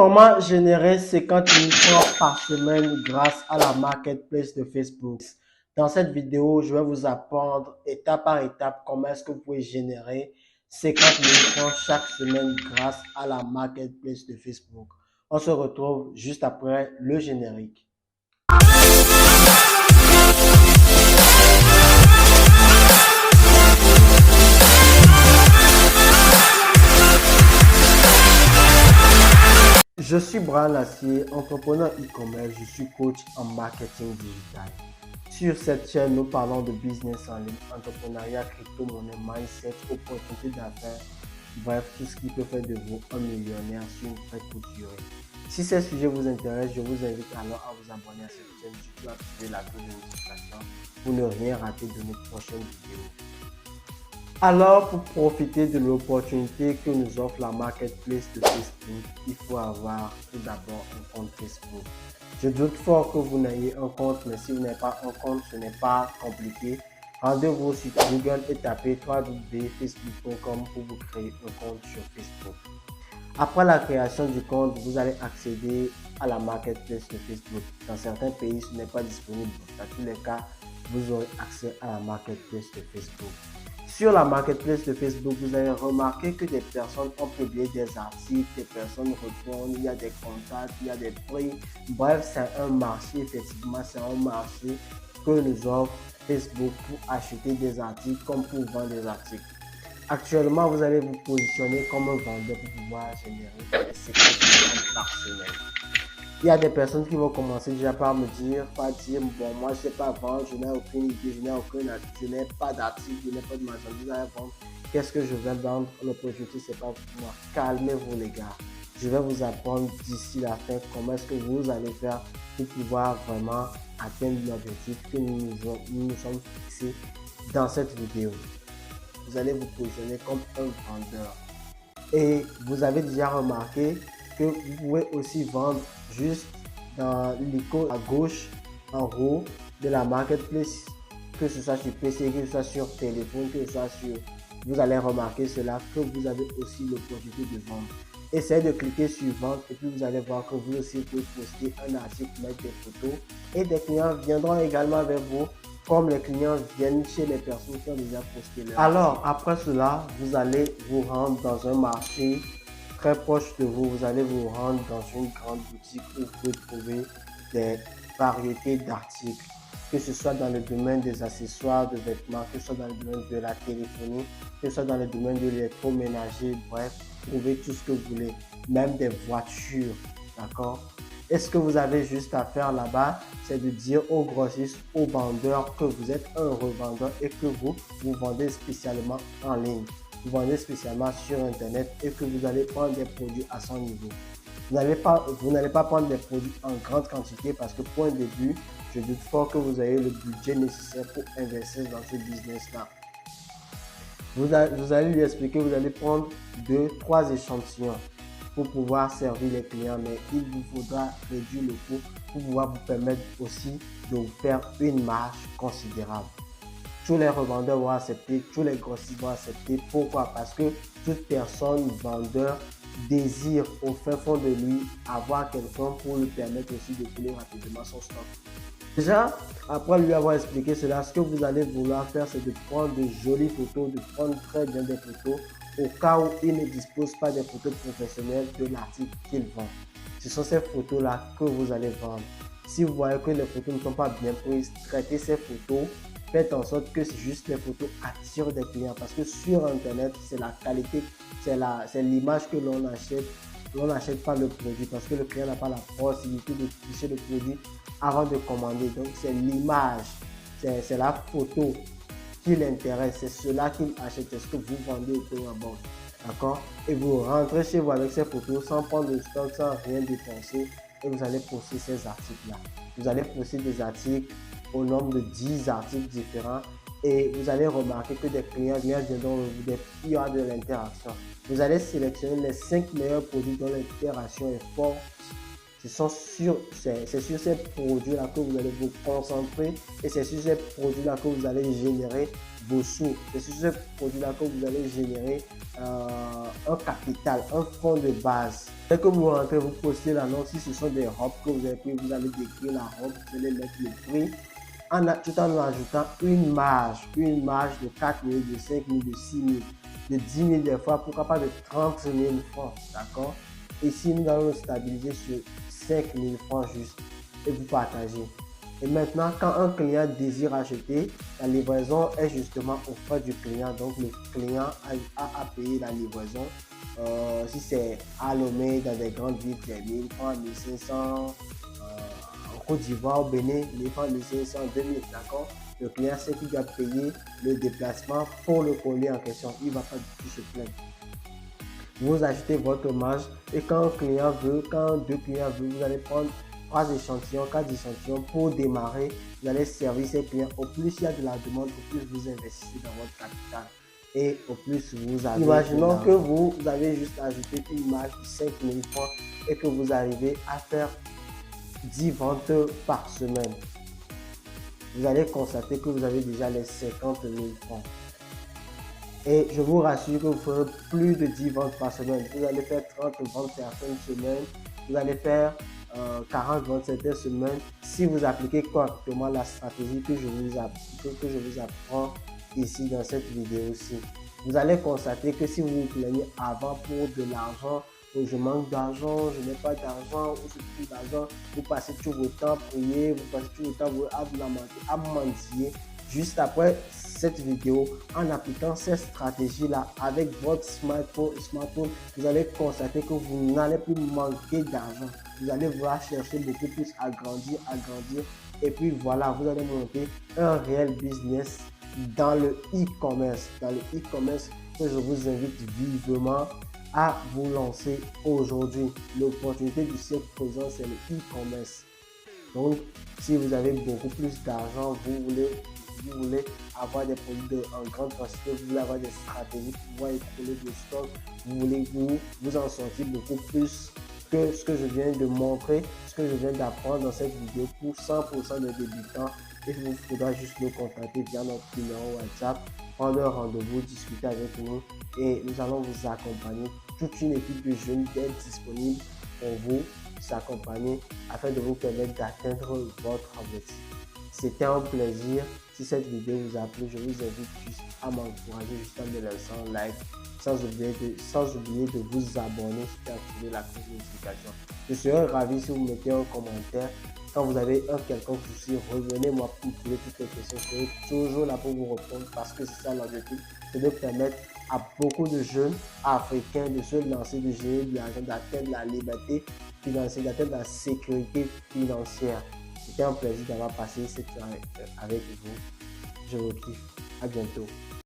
Comment générer 50 000 francs par semaine grâce à la marketplace de Facebook? Dans cette vidéo, je vais vous apprendre étape par étape comment est-ce que vous pouvez générer 50 000 francs chaque semaine grâce à la marketplace de Facebook. On se retrouve juste après le générique. Je suis Brian Lassier, entrepreneur e-commerce, je suis coach en marketing digital. Sur cette chaîne, nous parlons de business en ligne, entrepreneuriat, crypto-monnaie, mindset, opportunités d'affaires, bref, tout ce qui peut faire de vous un millionnaire sur une très courte durée. Si ces sujets vous intéressent, je vous invite alors à vous abonner à cette chaîne, surtout activer la cloche de notification pour ne rien rater de nos prochaines vidéos. Alors, pour profiter de l'opportunité que nous offre la marketplace de Facebook, il faut avoir tout d'abord un compte Facebook. Je doute fort que vous n'ayez un compte, mais si vous n'avez pas un compte, ce n'est pas compliqué. Rendez-vous sur Google et tapez www.facebook.com pour vous créer un compte sur Facebook. Après la création du compte, vous allez accéder à la marketplace de Facebook. Dans certains pays, ce n'est pas disponible. Dans tous les cas, vous aurez accès à la marketplace de Facebook. Sur la marketplace de Facebook, vous allez remarquer que des personnes ont publié des articles, des personnes répondent, il y a des contacts, il y a des prix. Bref, c'est un marché, effectivement, c'est un marché que nous offre Facebook pour acheter des articles comme pour vendre des articles. Actuellement, vous allez vous positionner comme un vendeur pour pouvoir générer 50 000 par semaine. Il y a des personnes qui vont commencer déjà par me dire, bon, moi je ne sais pas vendre, je n'ai aucune idée, je n'ai pas d'article, je n'ai pas de marchandise à vendre. Qu'est-ce que je vais vendre? L'opportunité, c'est pas pour moi. Calmez-vous les gars. Je vais vous apprendre d'ici la fin comment est-ce que vous allez faire pour pouvoir vraiment atteindre l'objectif que nous nous sommes fixés dans cette vidéo. Vous allez vous positionner comme un vendeur. Et vous avez déjà remarqué que vous pouvez aussi vendre juste dans l'icône à gauche en haut de la marketplace, que ce soit sur PC, que ce soit sur téléphone, que ce soit sur... Vous allez remarquer cela, que vous avez aussi l'opportunité de vendre. Essayez de cliquer sur vendre et puis vous allez voir que vous aussi pouvez poster un article, mettre des photos et des clients viendront également vers vous comme les clients viennent chez les personnes qui ont déjà posté leur. Alors, après cela, vous allez vous rendre dans un marché très proche de vous. Vous allez vous rendre dans une grande boutique où vous pouvez trouver des variétés d'articles, que ce soit dans le domaine des accessoires de vêtements, que ce soit dans le domaine de la téléphonie, que ce soit dans le domaine de l'électroménager, bref, trouvez tout ce que vous voulez, même des voitures, d'accord? Et ce que vous avez juste à faire là-bas, c'est de dire aux grossistes, aux vendeurs que vous êtes un revendeur et que vous vendez spécialement en ligne. Vous vendez spécialement sur Internet et que vous allez prendre des produits à son niveau. Vous n'allez pas prendre des produits en grande quantité parce que pour un début, je doute fort que vous ayez le budget nécessaire pour investir dans ce business-là. Vous allez lui expliquer, vous allez prendre 2-3 échantillons pour pouvoir servir les clients, mais il vous faudra réduire le coût pour pouvoir vous permettre aussi de vous faire une marge considérable. Tous les revendeurs vont accepter, tous les grossistes vont accepter. Pourquoi? Parce que toute personne vendeur désire au fin fond de lui avoir quelqu'un pour lui permettre aussi de couler rapidement son stock. Déjà, après lui avoir expliqué cela, ce que vous allez vouloir faire, c'est de prendre de jolies photos, de prendre très bien des photos au cas où il ne dispose pas des photos professionnelles de l'article qu'il vend. Ce sont ces photos-là que vous allez vendre. Si vous voyez que les photos ne sont pas bien prises, traitez ces photos. Faites en sorte que juste les photos attirent des clients parce que sur Internet, c'est la qualité, c'est l'image que l'on achète. On n'achète pas le produit parce que le client n'a pas la possibilité de toucher le produit avant de commander. Donc, c'est l'image, c'est la photo qui l'intéresse, c'est cela qu'il achète, c'est ce que vous vendez au prix en banque. D'accord? Et vous rentrez chez vous avec ces photos sans prendre de stock, sans rien dépenser et vous allez poster ces articles-là. Vous allez poster des articles au nombre de 10 articles différents et vous allez remarquer que des clients viendront vous, il y aura de l'interaction. Vous allez sélectionner les 5 meilleurs produits dont l'interaction est forte C'est sur ces produits-là que vous allez vous concentrer et c'est sur ces produits-là que vous allez générer vos sous. C'est sur ces produits-là que vous allez générer un capital, un fonds de base. Dès que vous rentrez, vous postez l'annonce. Si ce sont des robes que vous avez pris, vous allez décrire la robe, vous allez mettre le prix, tout en ajoutant une marge de 4 000, de 5 000, de 6 000, de 10 000 des fois, pourquoi pas de 30 000 francs, d'accord? Ici, nous allons nous stabiliser sur 5 000 francs juste et vous partagez. Et maintenant, quand un client désire acheter, la livraison est justement aux frais du client. Donc, le client a à payer la livraison. Si c'est à Lomé, dans des grandes villes, c'est 1 000 francs, 1 500. En Côte d'Ivoire, au Bénin, 1 000 francs, 1 500, 2 000, d'accord? Le client sait qu'il doit payer le déplacement pour le colis en question. Il ne va pas du tout se plaindre. Vous ajoutez votre marge et quand un client veut, quand deux clients veulent, vous allez prendre 3 échantillons, 4 échantillons pour démarrer. Vous allez servir ces clients. Au plus il y a de la demande, au plus vous investissez dans votre capital et au plus vous avez. Imaginons que vous avez juste ajouté une marge de 5 000 francs et que vous arrivez à faire 10 ventes par semaine. Vous allez constater que vous avez déjà les 50 000 francs. Et je vous rassure que vous ferez plus de 10 ventes par semaine. Vous allez faire 30 ventes certaines semaines. Vous allez faire 40 ventes certaines semaines si vous appliquez correctement la stratégie que je vous apprends ici dans cette vidéo-ci. Vous allez constater que si vous vous plaignez avant pour de l'argent, je manque d'argent, je n'ai pas d'argent, ou je plus d'argent, vous passez tout votre temps à prier, vous passez tout votre temps à vous lamenter, à mendier. Juste après cette vidéo, en appliquant cette stratégie-là avec votre smartphone, vous allez constater que vous n'allez plus manquer d'argent. Vous allez vouloir chercher beaucoup plus à grandir. Et puis voilà, vous allez monter un réel business dans le e-commerce. Dans le e-commerce que je vous invite vivement à vous lancer aujourd'hui. L'opportunité du siècle présent, c'est le e-commerce. Donc, si vous avez beaucoup plus d'argent, vous voulez avoir des produits en grande quantité, vous voulez avoir des stratégies pour pouvoir écouler des stocks, vous voulez vous en sortir beaucoup plus que ce que je viens de montrer, ce que je viens d'apprendre dans cette vidéo pour 100% de débutants. Il vous faudra juste nous contacter via notre numéro WhatsApp, prendre un rendez-vous, discuter avec nous et nous allons vous accompagner. Toute une équipe de jeunes est disponible pour vous accompagner afin de vous permettre d'atteindre votre objectif. C'était un plaisir. Si cette vidéo vous a plu, je vous invite juste à m'encourager juste en me laissant un like, sans oublier de vous abonner et d'activer la cloche de notification. Je serai ravi si vous mettez un commentaire. Quand vous avez un quelconque souci, revenez-moi pour poser toutes les questions. Je serai toujours là pour vous répondre parce que c'est ça l'objectif, c'est de permettre à beaucoup de jeunes africains de se lancer, de gérer de l'argent, d'atteindre la liberté financière, d'atteindre la sécurité financière. C'était un plaisir d'avoir passé cette soirée avec vous. Je vous kiffe. À bientôt.